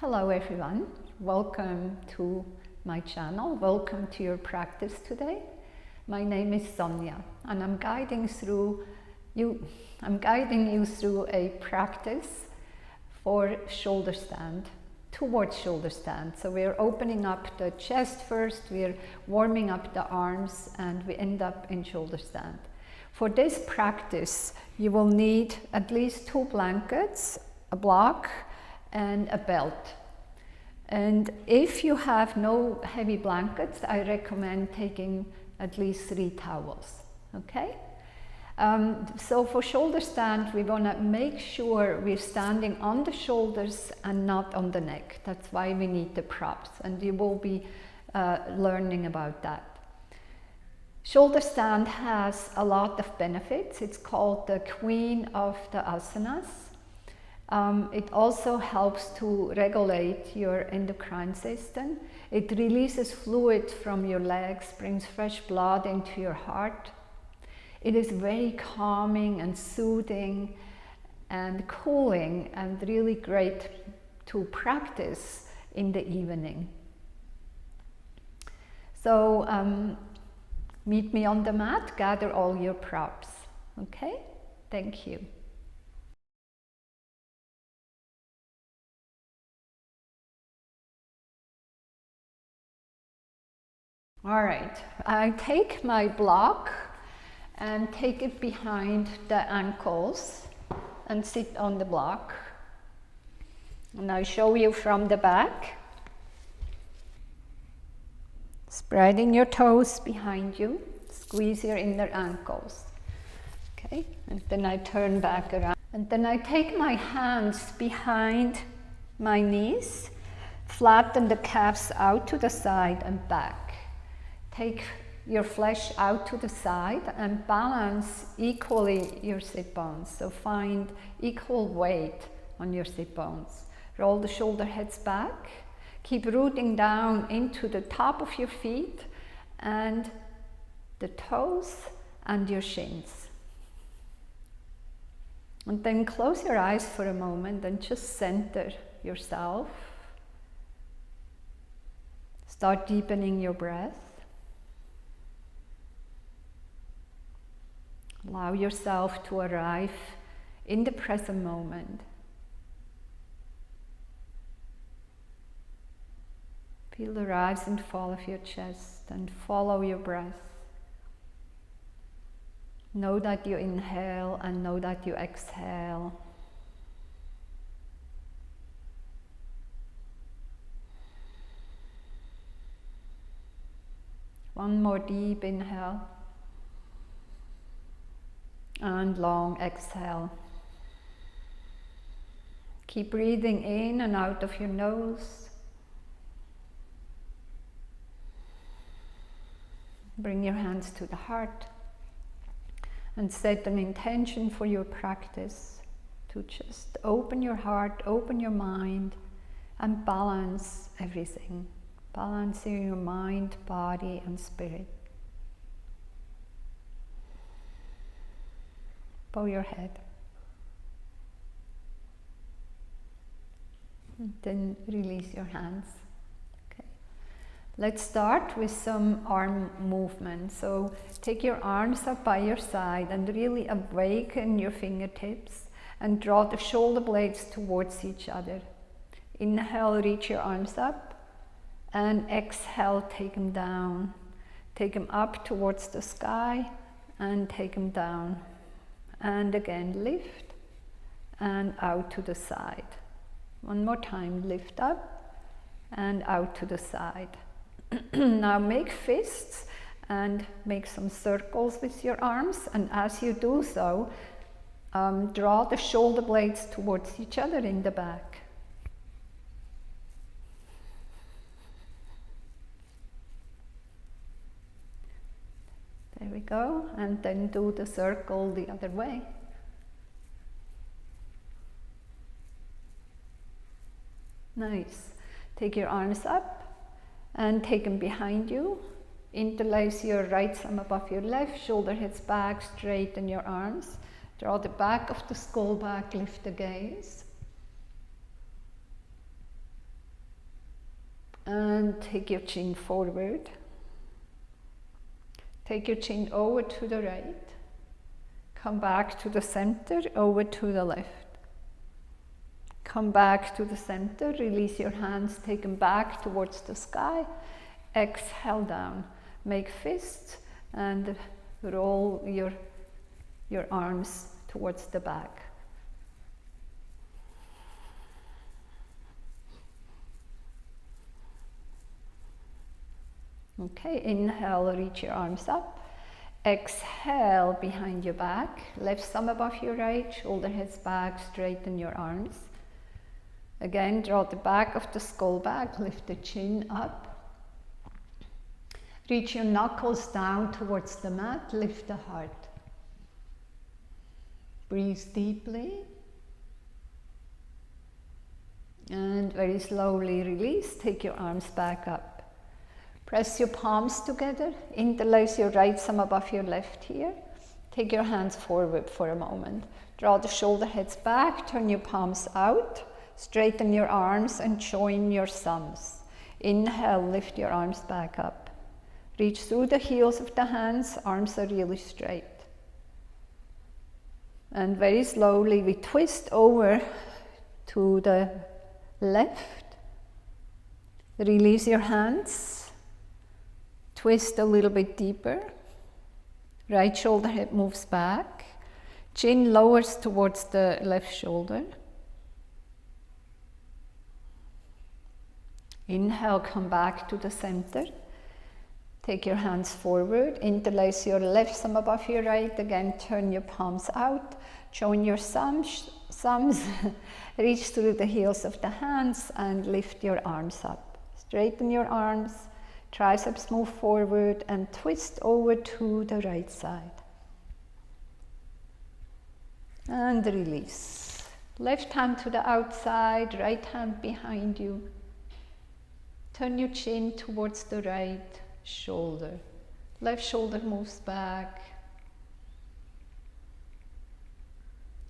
Hello everyone, welcome to my channel, welcome to your practice today. My name is Sonja and I'm guiding you through a practice for shoulder stand, towards shoulder stand. So we're opening up the chest first, we're warming up the arms, and we end up in shoulder stand. For this practice, you will need at least 2 blankets, a block, and a belt. And if you have no heavy blankets, I recommend taking at least 3 towels, okay? So for shoulder stand, we want to make sure we're standing on the shoulders and not on the neck. That's why we need the props, and you will be learning about that. Shoulder stand has a lot of benefits. It's called the queen of the asanas. It also helps to regulate your endocrine system. It releases fluid from your legs, brings fresh blood into your heart. It is very calming and soothing and cooling and really great to practice in the evening. So meet me on the mat, gather all your props, okay? Thank you. All right, I take my block and take it behind the ankles and sit on the block. And I'll show you from the back. Spreading your toes behind you, squeeze your inner ankles. Okay, and then I turn back around. And then I take my hands behind my knees, flatten the calves out to the side and back. Take your flesh out to the side and balance equally your sit bones. So find equal weight on your sit bones. Roll the shoulder heads back. Keep rooting down into the top of your feet and the toes and your shins. And then close your eyes for a moment and just center yourself. Start deepening your breath. Allow yourself to arrive in the present moment. Feel the rise and fall of your chest and follow your breath. Know that you inhale and know that you exhale. One more deep inhale. And long exhale. Keep breathing in and out of your nose. Bring your hands to the heart and set an intention for your practice to just open your heart, open your mind, and balance everything. Balancing your mind, body, and spirit. Bow your head. And then release your hands. Okay. Let's start with some arm movement. So take your arms up by your side and really awaken your fingertips and draw the shoulder blades towards each other. Inhale, reach your arms up, and exhale, take them down. Take them up towards the sky and take them down. And again, lift and out to the side. One more time, lift up and out to the side. Now make fists and make some circles with your arms, and as you do so, draw the shoulder blades towards each other in the back. There we go, and then do the circle the other way. Nice. Take your arms up and take them behind you. Interlace your right thumb above your left, shoulder heads back, straighten your arms. Draw the back of the skull back, lift the gaze. And take your chin forward. Take your chin over to the right. Come back to the center, over to the left. Come back to the center, release your hands, take them back towards the sky. Exhale down. Make fists and roll your arms towards the back. Okay, inhale, reach your arms up. Exhale, behind your back. Left thumb above your right, shoulder heads back, straighten your arms. Again, draw the back of the skull back, lift the chin up. Reach your knuckles down towards the mat, lift the heart. Breathe deeply. And very slowly release, take your arms back up. Press your palms together, interlace your right thumb above your left here. Take your hands forward for a moment. Draw the shoulder heads back, turn your palms out. Straighten your arms and join your thumbs. Inhale, lift your arms back up. Reach through the heels of the hands, arms are really straight. And very slowly we twist over to the left. Release your hands. Twist a little bit deeper. Right shoulder head moves back. Chin lowers towards the left shoulder. Inhale, come back to the center. Take your hands forward, interlace your left thumb above your right. Again, turn your palms out, join your thumbs, reach through the heels of the hands and lift your arms up. Straighten your arms, triceps move forward and twist over to the right side. And release. Left hand to the outside, right hand behind you. Turn your chin towards the right shoulder. Left shoulder moves back.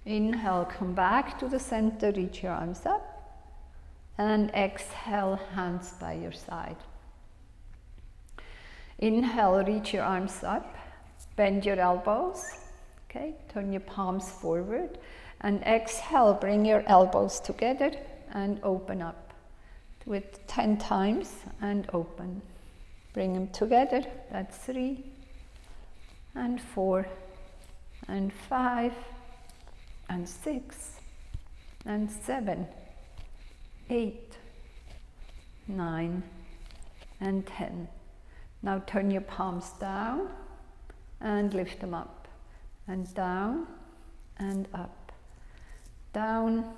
Inhale, come back to the center, reach your arms up. And exhale, hands by your side. Inhale, reach your arms up. Bend your elbows. Okay, turn your palms forward. And exhale, bring your elbows together and open up. With 10 times and open. Bring them together, that's 3 and 4 and 5 and 6 and 7, 8, 9 and 10. Now turn your palms down and lift them up and down and up, down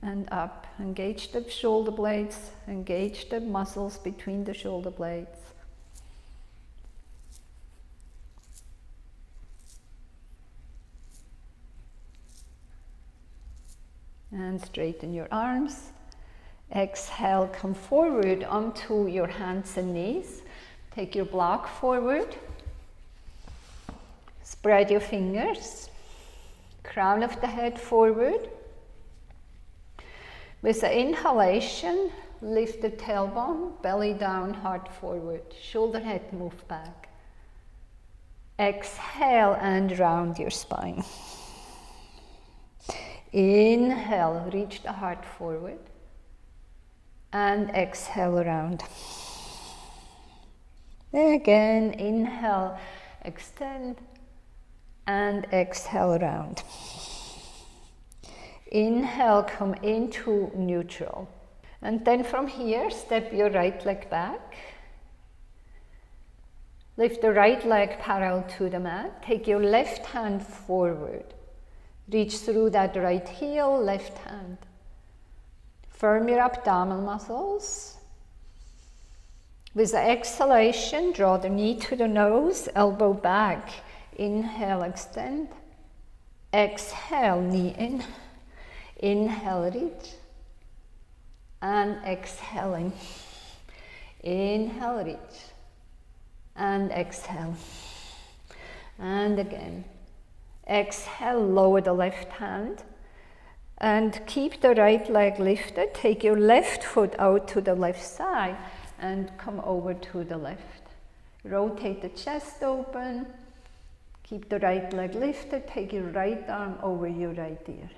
and up. Engage the shoulder blades, engage the muscles between the shoulder blades. And straighten your arms. Exhale, come forward onto your hands and knees. Take your block forward. Spread your fingers. Crown of the head forward. With the inhalation, lift the tailbone, belly down, heart forward. Shoulder head move back. Exhale and round your spine. Inhale, reach the heart forward. And exhale, round. Again, inhale, extend. And exhale, round. Inhale, come into neutral. And then from here, step your right leg back. Lift the right leg parallel to the mat. Take your left hand forward. Reach through that right heel, left hand. Firm your abdominal muscles. With the exhalation, draw the knee to the nose, elbow back. Inhale, extend. Exhale, knee in. Inhale, reach. And exhaling. Inhale, reach. And exhale. And again. Exhale, lower the left hand. And keep the right leg lifted. Take your left foot out to the left side and come over to the left. Rotate the chest open. Keep the right leg lifted. Take your right arm over your right ear.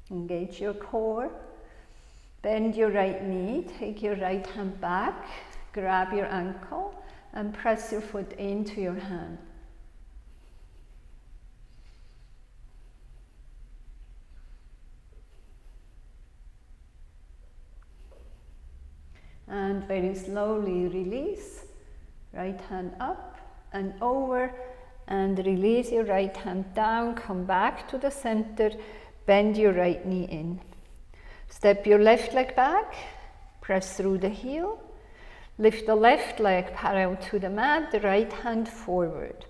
Engage your core. Bend your right knee. Take your right hand back. Grab your ankle and press your foot into your hand. And very slowly release. Right hand up and over, and release your right hand down. Come back to the center. Bend your right knee in. Step your left leg back. Press through the heel. Lift the left leg parallel to the mat, the right hand forward.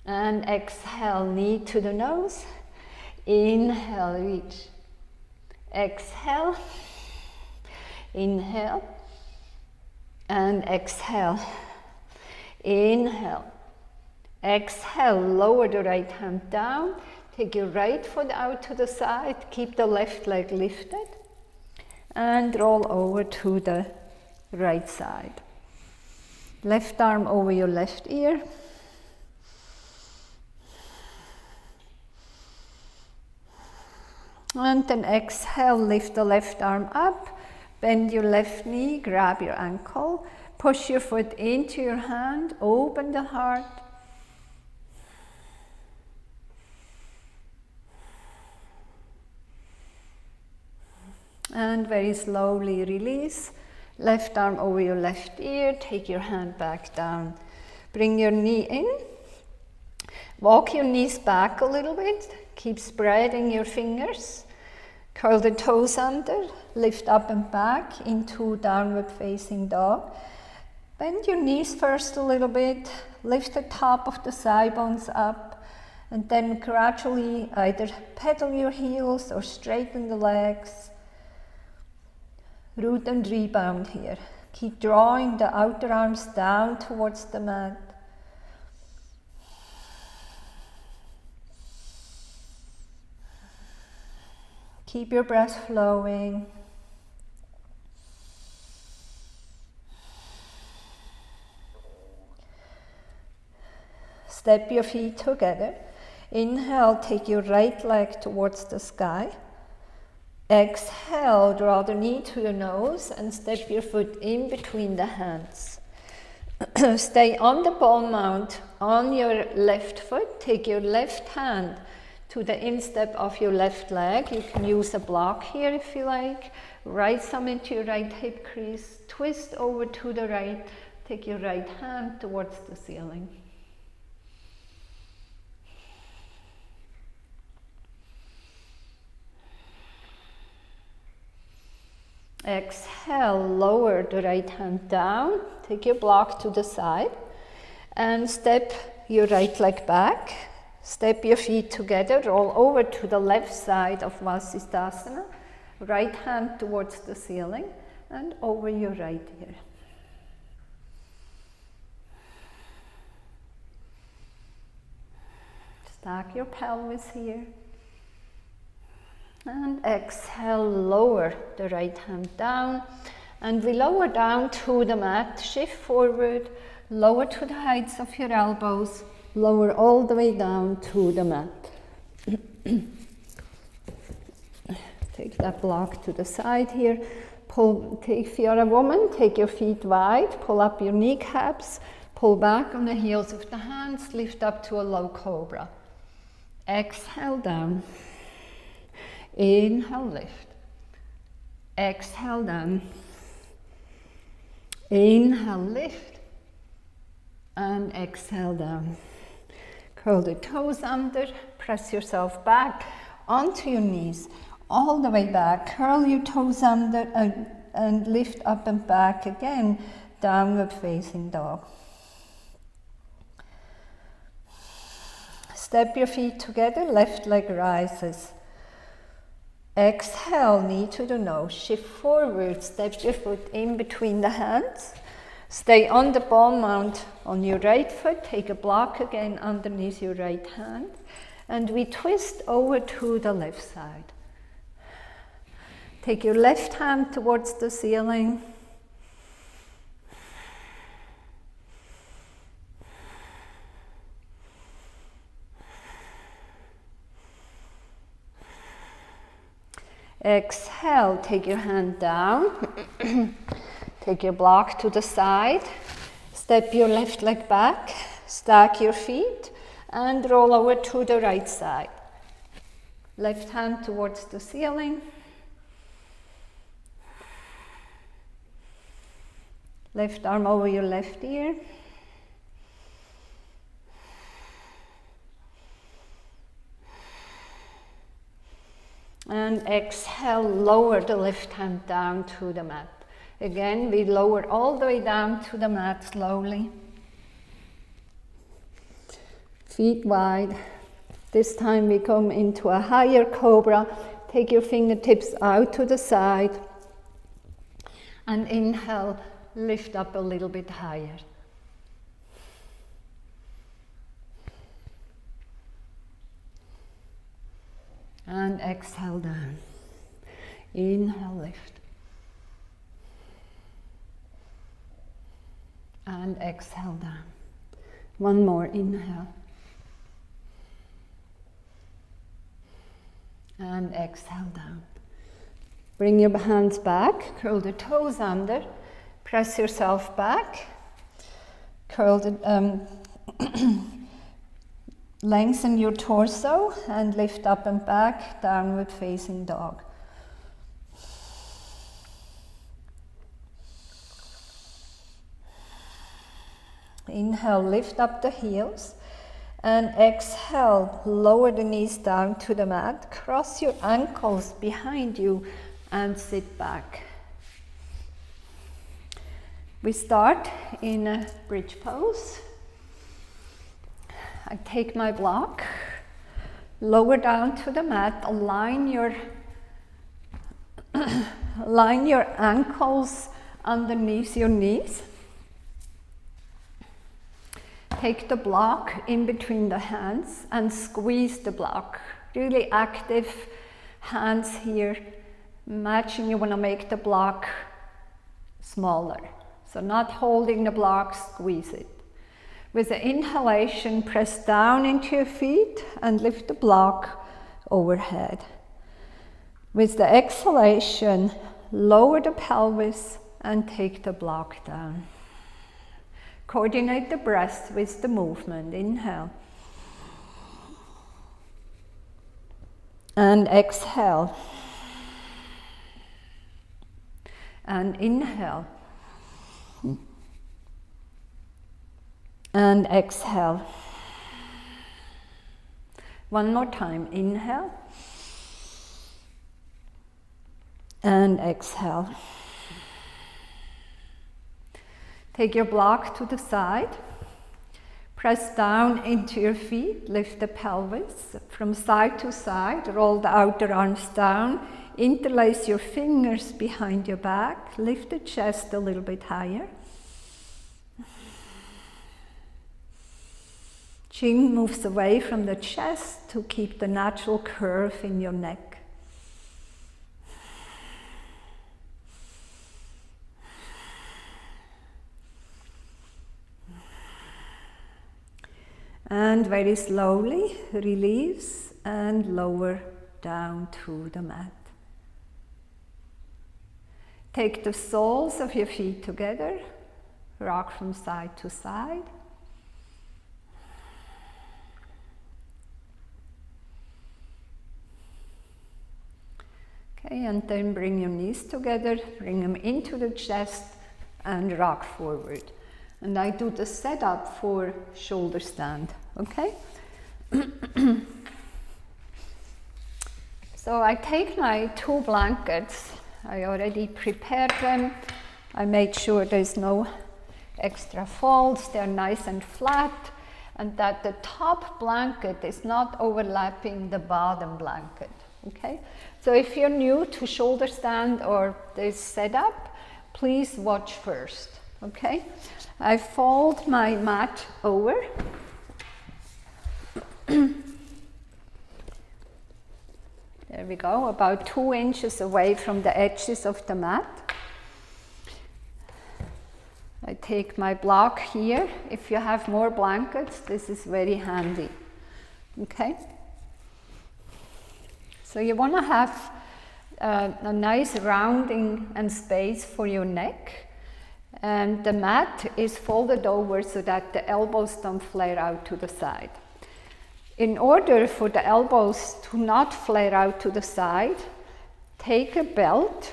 And exhale, knee to the nose. Inhale, reach. Exhale, inhale, and exhale, inhale, exhale, lower the right hand down, take your right foot out to the side, keep the left leg lifted, and roll over to the right side. Left arm over your left ear. And then exhale, lift the left arm up, bend your left knee, grab your ankle, push your foot into your hand, open the heart. And very slowly release, left arm over your left ear, take your hand back down. Bring your knee in, walk your knees back a little bit. Keep spreading your fingers, curl the toes under, lift up and back into downward facing dog. Bend your knees first a little bit, lift the top of the thigh bones up, and then gradually either pedal your heels or straighten the legs. Root and rebound here. Keep drawing the outer arms down towards the mat. Keep your breath flowing. Step your feet together. Inhale, take your right leg towards the sky. Exhale, draw the knee to the nose and step your foot in between the hands. Stay on the ball mount on your left foot. Take your left hand to the instep of your left leg. You can use a block here if you like. Right thumb into your right hip crease. Twist over to the right. Take your right hand towards the ceiling. Exhale, lower the right hand down. Take your block to the side and step your right leg back. Step your feet together, roll over to the left side of Vasisthasana, right hand towards the ceiling and over your right ear. Stack your pelvis here. And exhale, lower the right hand down. And we lower down to the mat, shift forward, lower to the heights of your elbows. Lower all the way down to the mat. Take that block to the side here. If you're a woman, take your feet wide, pull up your kneecaps, pull back on the heels of the hands, lift up to a low cobra. Exhale down. Inhale, lift. Exhale down. Inhale, lift. And exhale down. Curl the toes under, press yourself back onto your knees, all the way back. Curl your toes under and lift up and back again, downward facing dog. Step your feet together, left leg rises. Exhale, knee to the nose, shift forward, step your foot in between the hands. Stay on the ball mount on your right foot, take a block again underneath your right hand, and we twist over to the left side. Take your left hand towards the ceiling. Exhale, take your hand down. Take your block to the side. Step your left leg back. Stack your feet and roll over to the right side. Left hand towards the ceiling. Left arm over your left ear. And exhale, lower the left hand down to the mat. Again, we lower all the way down to the mat slowly. Feet wide. This time we come into a higher cobra. Take your fingertips out to the side. And inhale, lift up a little bit higher. And exhale down. Inhale, lift. And exhale down. One more, inhale. And exhale down. Bring your hands back, curl the toes under, press yourself back, curl the, lengthen your torso and lift up and back, downward facing dog. Inhale, lift up the heels, and exhale, lower the knees down to the mat, cross your ankles behind you and sit back. We start in a bridge pose. I take my block, lower down to the mat, align your ankles underneath your knees. Take the block in between the hands and squeeze the block. Really active hands here, matching. You want to make the block smaller. So not holding the block, squeeze it. With the inhalation, press down into your feet and lift the block overhead. With the exhalation, lower the pelvis and take the block down. Coordinate the breath with the movement. Inhale. And exhale. And inhale. And exhale. One more time. Inhale. And exhale. Take your block to the side. Press down into your feet. Lift the pelvis from side to side. Roll the outer arms down. Interlace your fingers behind your back. Lift the chest a little bit higher. Chin moves away from the chest to keep the natural curve in your neck. And very slowly release and lower down to the mat. Take the soles of your feet together, rock from side to side. Okay, and then bring your knees together, bring them into the chest and rock forward. And I do the setup for shoulder stand, okay? So I take my 2 blankets. I already prepared them. I made sure there's no extra folds. They're nice and flat, and that the top blanket is not overlapping the bottom blanket, okay? So if you're new to shoulder stand or this setup, please watch first, okay? I fold my mat over. There we go, about 2 inches away from the edges of the mat. I take my block here. If you have more blankets, this is very handy, okay? So you want to have a nice rounding and space for your neck, and the mat is folded over so that the elbows don't flare out to the side. In order for the elbows to not flare out to the side, take a belt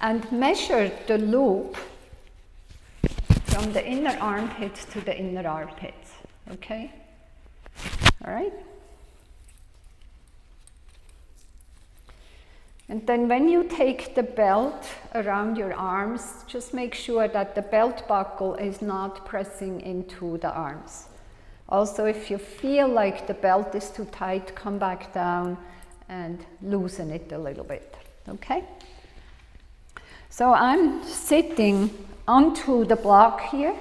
and measure the loop from the inner armpits to the inner armpits, okay? All right? And then when you take the belt around your arms, just make sure that the belt buckle is not pressing into the arms. Also, if you feel like the belt is too tight, come back down and loosen it a little bit, okay? So I'm sitting onto the block here.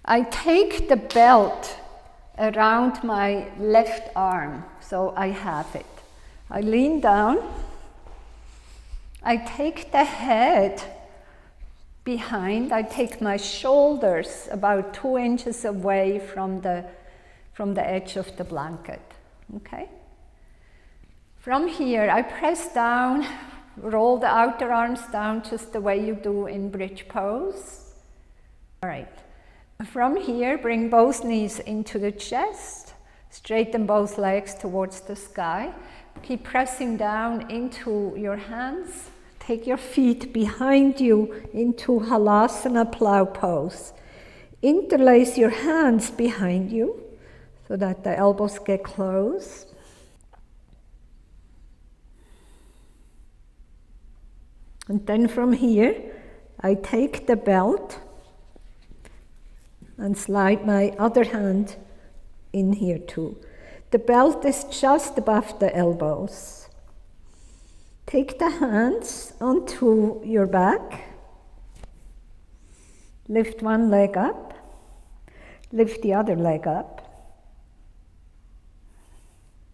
I take the belt around my left arm, so I have it. I lean down, I take the head behind, I take my shoulders about 2 inches away from the edge of the blanket, okay? From here, I press down, roll the outer arms down just the way you do in bridge pose. All right. From here, bring both knees into the chest, straighten both legs towards the sky. Keep pressing down into your hands. Take your feet behind you into Halasana plow pose. Interlace your hands behind you so that the elbows get close. And then from here, I take the belt and slide my other hand in here too. The belt is just above the elbows. Take the hands onto your back. Lift one leg up. Lift the other leg up.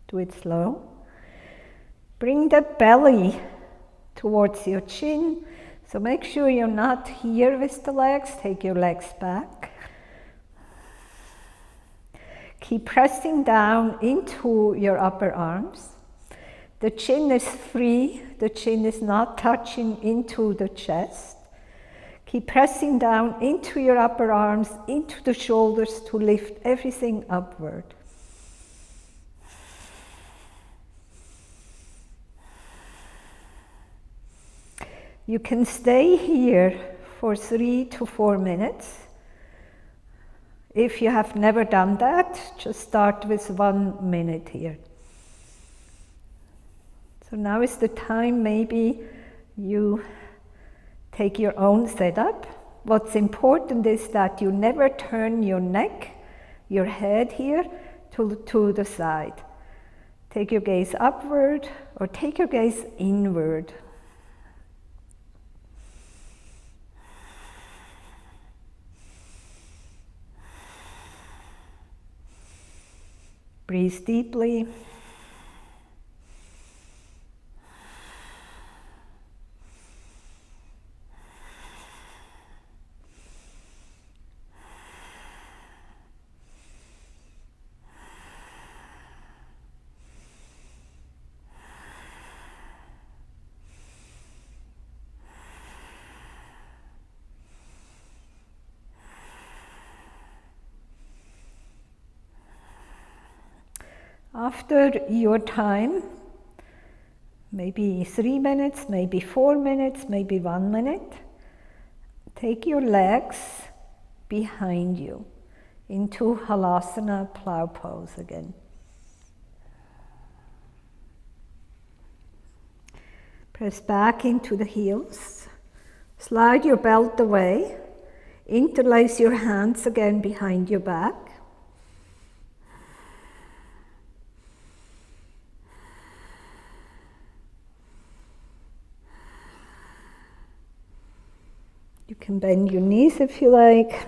Do it slow. Bring the belly towards your chin. So make sure you're not here with the legs. Take your legs back. Keep pressing down into your upper arms. The chin is free. The chin is not touching into the chest. Keep pressing down into your upper arms, into the shoulders to lift everything upward. You can stay here for 3 to 4 minutes. If you have never done that, just start with 1 minute here. So now is the time maybe you take your own setup. What's important is that you never turn your neck, your head here, to the side. Take your gaze upward or take your gaze inward. Breathe deeply. After your time, maybe 3 minutes, maybe 4 minutes, maybe 1 minute, take your legs behind you into Halasana plow pose again. Press back into the heels, slide your belt away, interlace your hands again behind your back. can bend your knees if you like.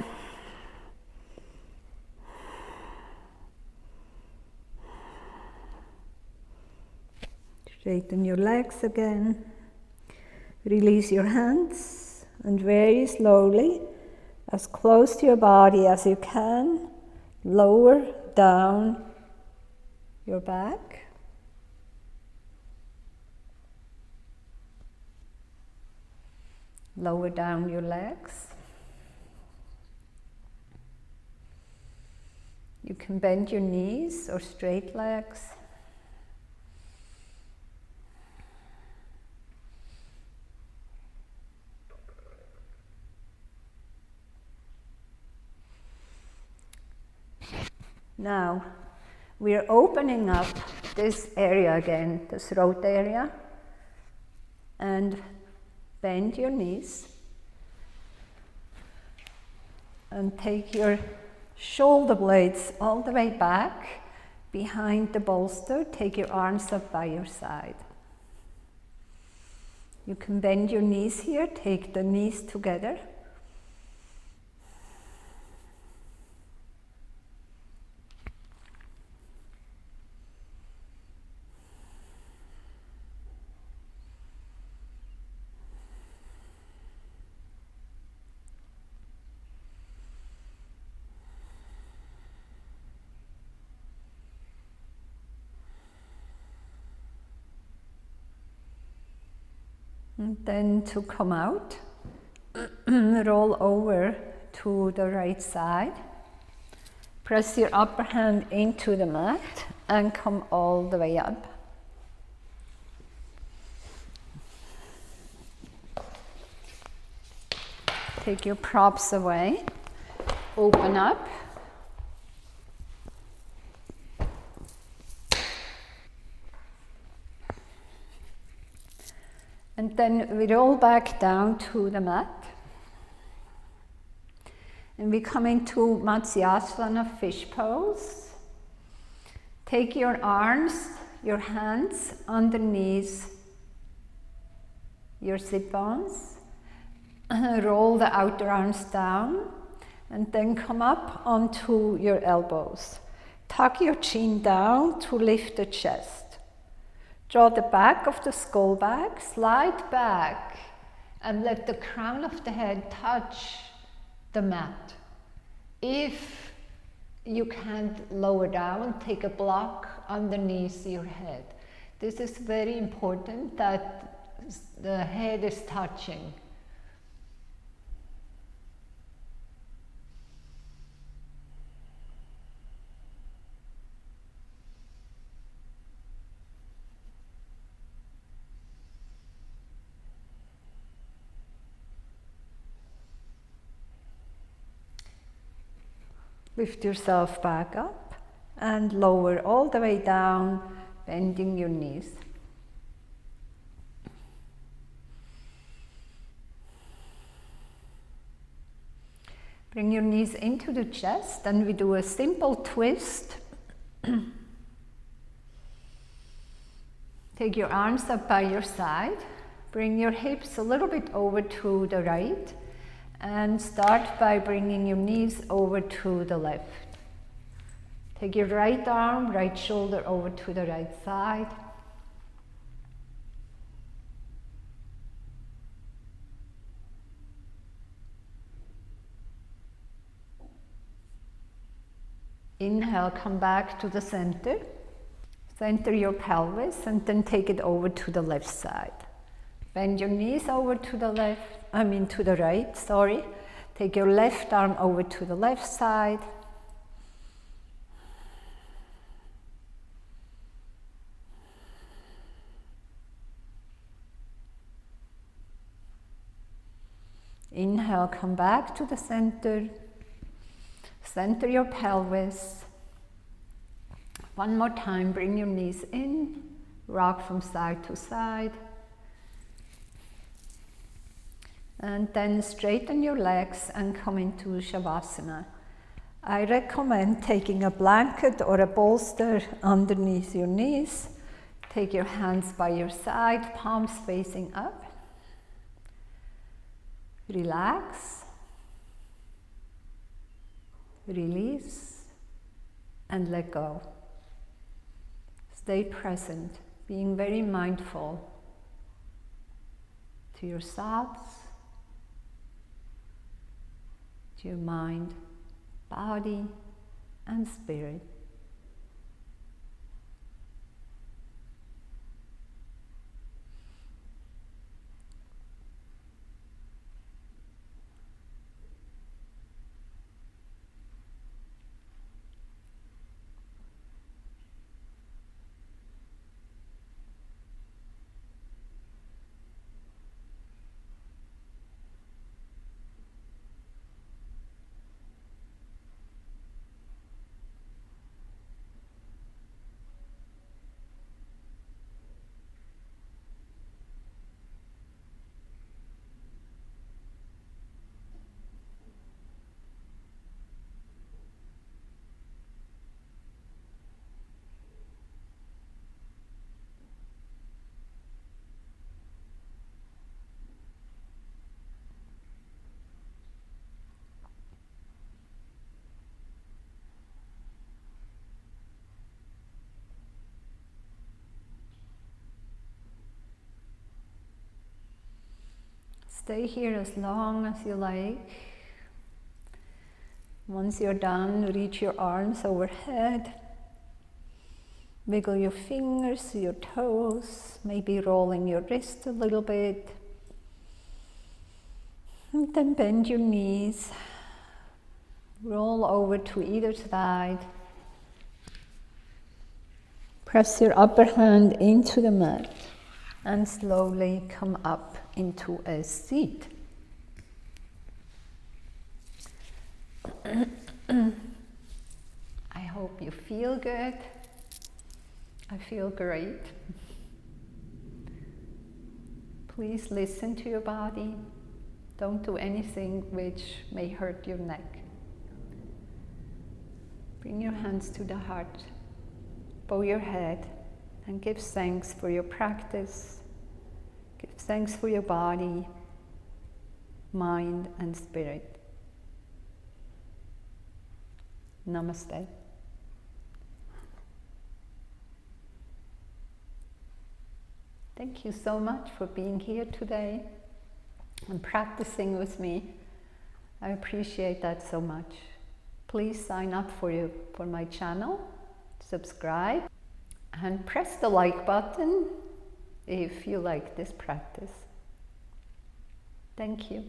Straighten your legs again. Release your hands and very slowly, as close to your body as you can, lower down your back. Lower down your legs. You can bend your knees or straight legs. Now, we're opening up this area again, the throat area, and bend your knees and take your shoulder blades all the way back behind the bolster. Take your arms up by your side. You can bend your knees here, take the knees together. And then to come out, roll over to the right side. Press your upper hand into the mat and come all the way up. Take your props away, open up. And then we roll back down to the mat. And we come into Matsyasana, fish pose. Take your arms, your hands underneath your sit bones. Roll the outer arms down and then come up onto your elbows. Tuck your chin down to lift the chest. Draw the back of the skull back, slide back, and let the crown of the head touch the mat. If you can't lower down, take a block underneath your head. This is very important that the head is touching. Lift yourself back up and lower all the way down, bending your knees. Bring your knees into the chest and we do a simple twist. Take your arms up by your side. Bring your hips a little bit over to the right. And start by bringing your knees over to the left. Take your right arm, right shoulder over to the right side. Inhale, come back to the center. Center your pelvis and then take it over to the left side. Bend your knees over to the to the right, sorry. Take your left arm over to the left side. Inhale, come back to the center. Center your pelvis. One more time, bring your knees in, rock from side to side. And then straighten your legs and come into Shavasana. I recommend taking a blanket or a bolster underneath your knees. Take your hands by your side, palms facing up. Relax, release, and let go. Stay present, being very mindful to your thoughts, to your mind, body, and spirit. Stay here as long as you like. Once you're done, reach your arms overhead. Wiggle your fingers, your toes, maybe rolling your wrist a little bit. And then bend your knees. Roll over to either side. Press your upper hand into the mat and slowly come up into a seat. I hope you feel good. I feel great. Please listen to your body. Don't do anything which may hurt your neck. Bring your hands to the heart. Bow your head and give thanks for your practice. Give thanks for your body, mind, and spirit. Namaste. Thank you so much for being here today and practicing with me. I appreciate that so much. Please sign up for my channel, subscribe, and press the like button if you like this practice. Thank you.